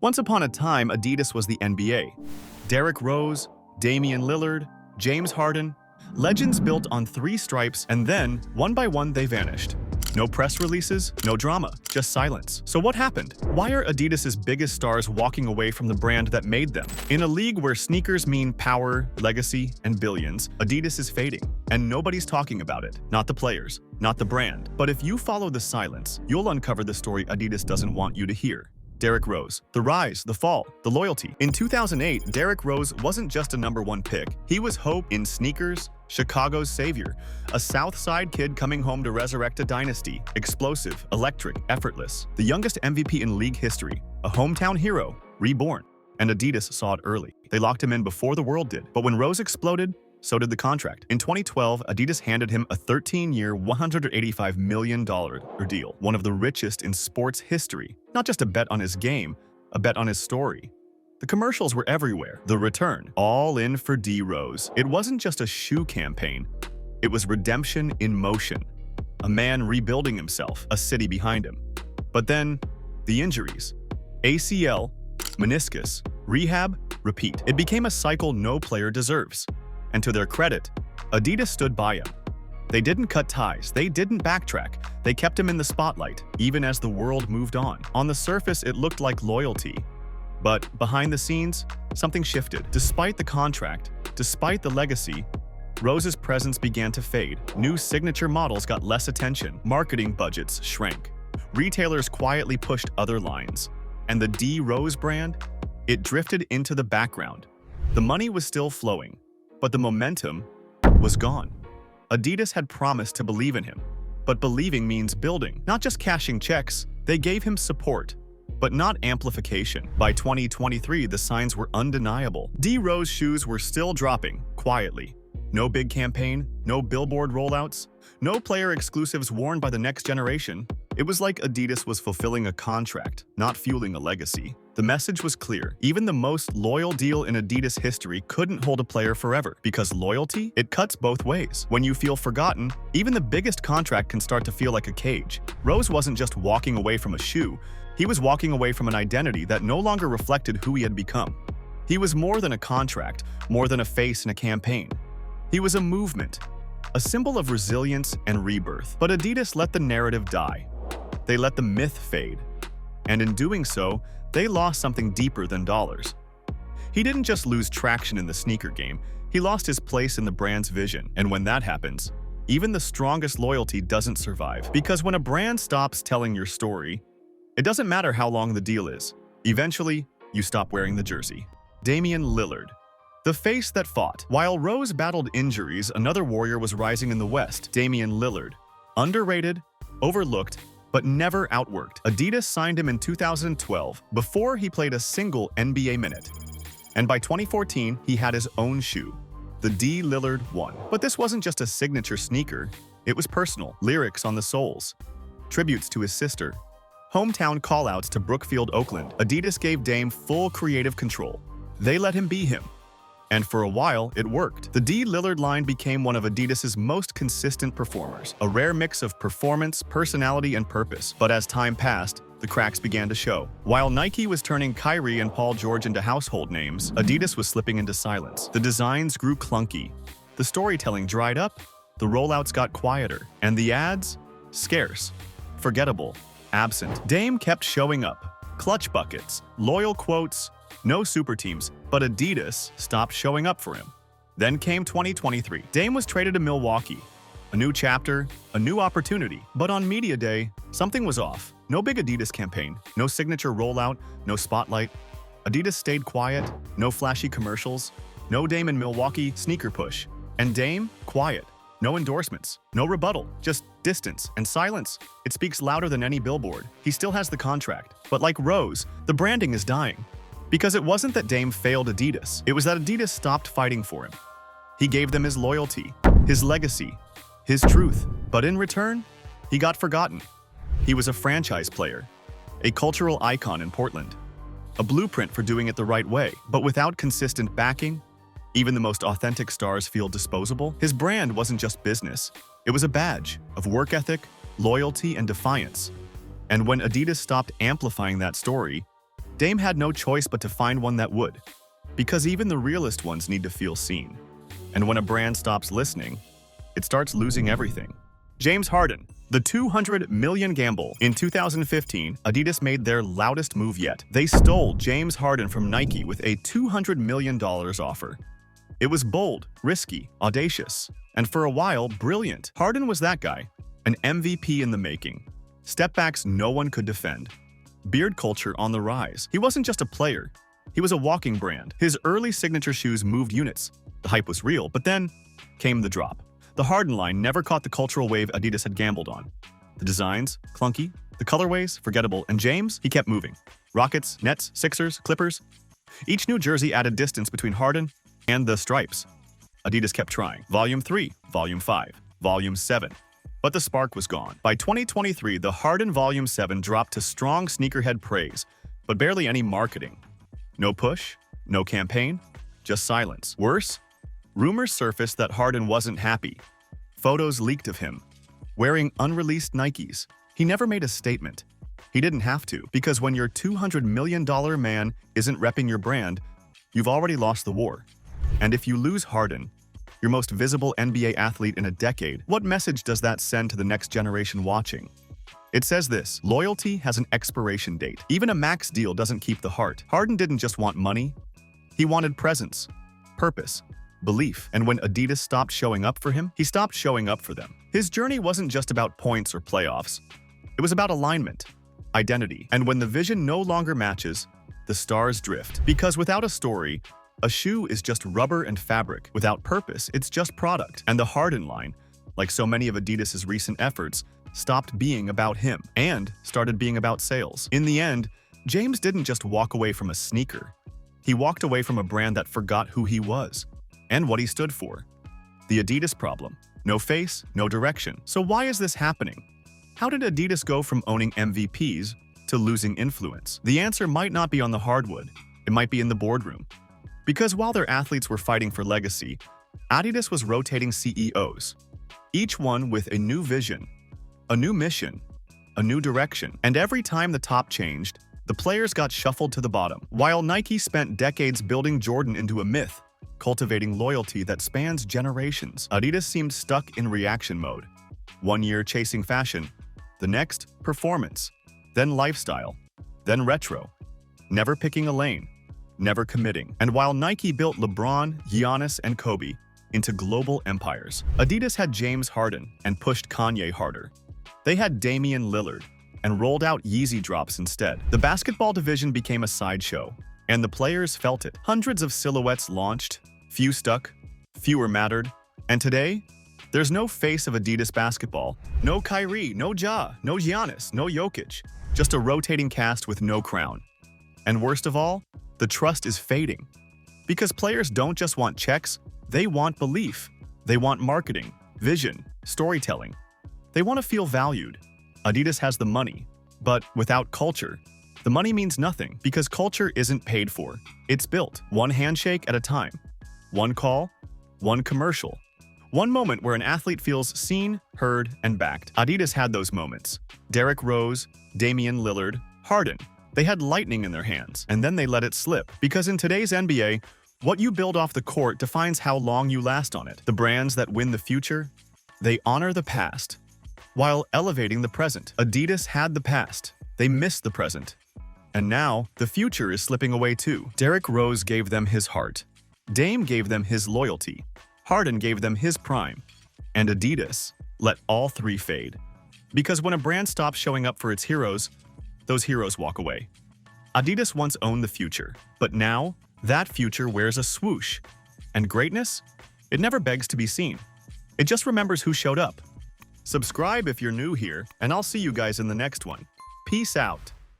Once upon a time, Adidas was the NBA. Derrick Rose, Damian Lillard, James Harden, legends built on three stripes, and then, one by one, they vanished. No press releases, no drama, just silence. So what happened? Why are Adidas's biggest stars walking away from the brand that made them? In a league where sneakers mean power, legacy, and billions, Adidas is fading, and nobody's talking about it. Not the players, not the brand. But if you follow the silence, you'll uncover the story Adidas doesn't want you to hear. Derrick Rose. The rise, the fall, the loyalty. In 2008, Derrick Rose wasn't just a #1 pick. He was hope in sneakers, Chicago's savior, a South Side kid coming home to resurrect a dynasty. Explosive, electric, effortless. The youngest MVP in league history. A hometown hero, reborn. And Adidas saw it early. They locked him in before the world did. But when Rose exploded, so did the contract. In 2012, Adidas handed him a 13-year, $185 million deal, one of the richest in sports history. Not just a bet on his game, a bet on his story. The commercials were everywhere. The return, all in for D Rose. It wasn't just a shoe campaign. It was redemption in motion. A man rebuilding himself, a city behind him. But then, the injuries. ACL, meniscus, rehab, repeat. It became a cycle no player deserves. And to their credit, Adidas stood by him. They didn't cut ties, they didn't backtrack, they kept him in the spotlight, even as the world moved on. On the surface, it looked like loyalty. But behind the scenes, something shifted. Despite the contract, despite the legacy, Rose's presence began to fade. New signature models got less attention, marketing budgets shrank. Retailers quietly pushed other lines. And the D Rose brand? It drifted into the background. The money was still flowing, but the momentum was gone. Adidas had promised to believe in him, but believing means building, not just cashing checks. They gave him support, but not amplification. By 2023, the signs were undeniable. D Rose shoes were still dropping, quietly. No big campaign, no billboard rollouts, no player exclusives worn by the next generation. It was like Adidas was fulfilling a contract, not fueling a legacy. The message was clear. Even the most loyal deal in Adidas history couldn't hold a player forever, because loyalty, it cuts both ways. When you feel forgotten, even the biggest contract can start to feel like a cage. Rose wasn't just walking away from a shoe, he was walking away from an identity that no longer reflected who he had become. He was more than a contract, more than a face in a campaign. He was a movement, a symbol of resilience and rebirth. But Adidas let the narrative die. They let the myth fade. And in doing so, they lost something deeper than dollars. He didn't just lose traction in the sneaker game, he lost his place in the brand's vision. And when that happens, even the strongest loyalty doesn't survive. Because when a brand stops telling your story, it doesn't matter how long the deal is. Eventually, you stop wearing the jersey. Damian Lillard. The face that fought. While Rose battled injuries, another warrior was rising in the West, Damian Lillard. Underrated, overlooked, but never outworked. Adidas signed him in 2012, before he played a single NBA minute. And by 2014, he had his own shoe, the D Lillard 1. But this wasn't just a signature sneaker, it was personal. Lyrics on the soles, tributes to his sister, hometown callouts to Brookfield, Oakland. Adidas gave Dame full creative control. They let him be him. And for a while, it worked. The D Lillard line became one of Adidas's most consistent performers, a rare mix of performance, personality, and purpose. But as time passed, the cracks began to show. While Nike was turning Kyrie and Paul George into household names, Adidas was slipping into silence. The designs grew clunky, the storytelling dried up, the rollouts got quieter, and the ads? Scarce, forgettable, absent. Dame kept showing up. Clutch buckets, loyal quotes, no super teams, but Adidas stopped showing up for him. Then came 2023. Dame was traded to Milwaukee. A new chapter, a new opportunity. But on Media Day, something was off. No big Adidas campaign, no signature rollout, no spotlight. Adidas stayed quiet, no flashy commercials, no Dame in Milwaukee sneaker push. And Dame, quiet. No endorsements, no rebuttal, just distance and silence. It speaks louder than any billboard. He still has the contract. But like Rose, the branding is dying. Because it wasn't that Dame failed Adidas, it was that Adidas stopped fighting for him. He gave them his loyalty, his legacy, his truth. But in return, he got forgotten. He was a franchise player, a cultural icon in Portland, a blueprint for doing it the right way. But without consistent backing, even the most authentic stars feel disposable. His brand wasn't just business, it was a badge of work ethic, loyalty, and defiance. And when Adidas stopped amplifying that story, Dame had no choice but to find one that would, because even the realest ones need to feel seen. And when a brand stops listening, it starts losing everything. James Harden, the $200 million gamble. In 2015, Adidas made their loudest move yet. They stole James Harden from Nike with a $200 million offer. It was bold, risky, audacious, and for a while, brilliant. Harden was that guy, an MVP in the making. Step backs no one could defend. Beard culture on the rise. He wasn't just a player, he was a walking brand. His early signature shoes moved units. The hype was real, but then came the drop. The Harden line never caught the cultural wave Adidas had gambled on. The designs, clunky, the colorways, forgettable, and James, he kept moving. Rockets, Nets, Sixers, Clippers. Each new jersey added distance between Harden and the stripes. Adidas kept trying. Volume 3, Volume 5, Volume 7. But the spark was gone. By 2023, the Harden Volume 7 dropped to strong sneakerhead praise, but barely any marketing. No push, no campaign, just silence. Worse, rumors surfaced that Harden wasn't happy. Photos leaked of him wearing unreleased Nikes. He never made a statement. He didn't have to, because when your $200 million man isn't repping your brand, you've already lost the war. And if you lose Harden, your most visible NBA athlete in a decade, what message does that send to the next generation watching? It says this: loyalty has an expiration date. Even a max deal doesn't keep the heart. Harden didn't just want money. He wanted presence, purpose, belief. And when Adidas stopped showing up for him, he stopped showing up for them. His journey wasn't just about points or playoffs. It was about alignment, identity. And when the vision no longer matches, the stars drift. Because without a story, a shoe is just rubber and fabric. Without purpose, it's just product. And the Harden line, like so many of Adidas's recent efforts, stopped being about him and started being about sales. In the end, James didn't just walk away from a sneaker. He walked away from a brand that forgot who he was and what he stood for. The Adidas problem. No face, no direction. So why is this happening? How did Adidas go from owning MVPs to losing influence? The answer might not be on the hardwood. It might be in the boardroom. Because while their athletes were fighting for legacy, Adidas was rotating CEOs, each one with a new vision, a new mission, a new direction. And every time the top changed, the players got shuffled to the bottom. While Nike spent decades building Jordan into a myth, cultivating loyalty that spans generations, Adidas seemed stuck in reaction mode. 1 year chasing fashion, the next, performance, then lifestyle, then retro, never picking a lane, never committing. And while Nike built LeBron, Giannis, and Kobe into global empires, Adidas had James Harden and pushed Kanye harder. They had Damian Lillard and rolled out Yeezy drops instead. The basketball division became a sideshow, and the players felt it. Hundreds of silhouettes launched, few stuck, fewer mattered. And today, there's no face of Adidas basketball. No Kyrie, no Ja, no Giannis, no Jokic. Just a rotating cast with no crown. And worst of all, the trust is fading. Because players don't just want checks, they want belief. They want marketing, vision, storytelling. They want to feel valued. Adidas has the money, but without culture, the money means nothing because culture isn't paid for. It's built, one handshake at a time. One call, one commercial. One moment where an athlete feels seen, heard, and backed. Adidas had those moments. Derrick Rose, Damian Lillard, Harden. They had lightning in their hands, and then they let it slip. Because in today's NBA, what you build off the court defines how long you last on it. The brands that win the future, they honor the past while elevating the present. Adidas had the past. They missed the present. And now, the future is slipping away too. Derrick Rose gave them his heart. Dame gave them his loyalty. Harden gave them his prime. And Adidas let all three fade. Because when a brand stops showing up for its heroes, those heroes walk away. Adidas once owned the future, but now, that future wears a swoosh. And greatness? It never begs to be seen. It just remembers who showed up. Subscribe if you're new here, and I'll see you guys in the next one. Peace out.